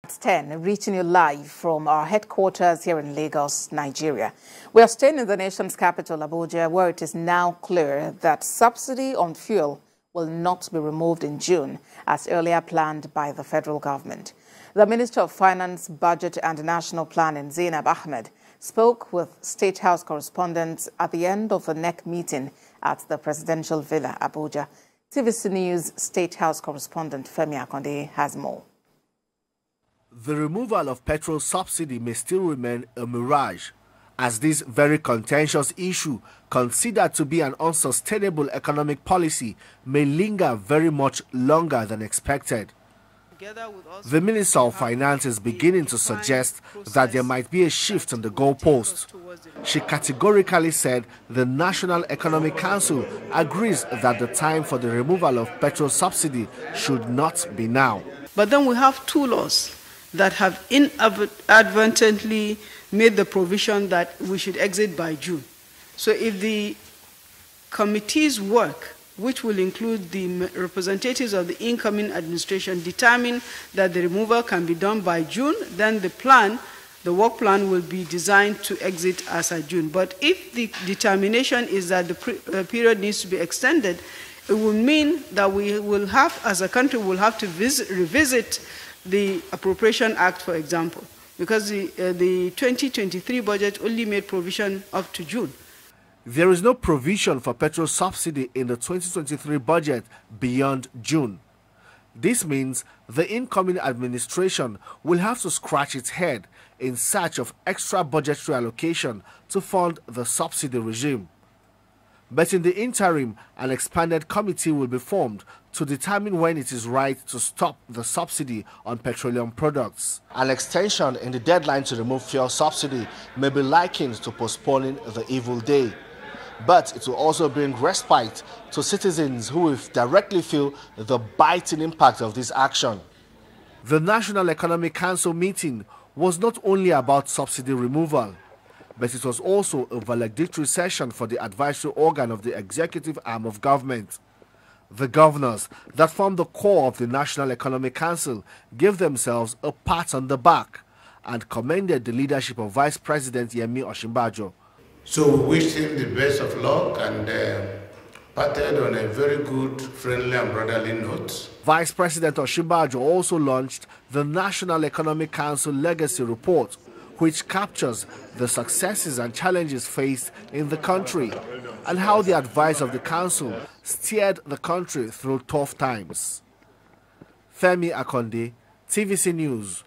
It's 10, reaching you live from our headquarters here in Lagos, Nigeria. We are staying in the nation's capital, Abuja, where it is now clear that subsidy on fuel will not be removed in June, as earlier planned by the federal government. The Minister of Finance, Budget and National Planning, Zainab Ahmed, spoke with State House correspondents at the end of the NEC meeting at the Presidential Villa Abuja. TVC News State House correspondent Yemi Osinbajo has more. The removal of petrol subsidy may still remain a mirage, as this very contentious issue, considered to be an unsustainable economic policy, may linger very much longer than expected. The Minister of Finance is beginning to suggest that there might be a shift in the goalposts. She categorically said the National Economic Council agrees that the time for the removal of petrol subsidy should not be now. But then we have two laws that have inadvertently made the provision that we should exit by June. So if the committee's work, which will include the representatives of the incoming administration, determine that the removal can be done by June, then the work plan will be designed to exit as of June. But if the determination is that the period needs to be extended, it will mean that we will have, as a country, will have to revisit the Appropriation Act, for example, because the 2023 budget only made provision up to June. There is no provision for petrol subsidy in the 2023 budget beyond June. This means the incoming administration will have to scratch its head in search of extra budgetary allocation to fund the subsidy regime. But in the interim, an expanded committee will be formed to determine when it is right to stop the subsidy on petroleum products. An extension in the deadline to remove fuel subsidy may be likened to postponing the evil day. But it will also bring respite to citizens who will directly feel the biting impact of this action. The National Economic Council meeting was not only about subsidy removal, but it was also a valedictory session for the advisory organ of the executive arm of government. The governors that form the core of the National Economic Council gave themselves a pat on the back and commended the leadership of Vice President Yemi Osinbajo. So we wish him the best of luck and parted on a very good, friendly and brotherly note. Vice President Osinbajo also launched the National Economic Council Legacy Report, which captures the successes and challenges faced in the country and how the advice of the council steered the country through tough times. Yemi Osinbajo, TVC News.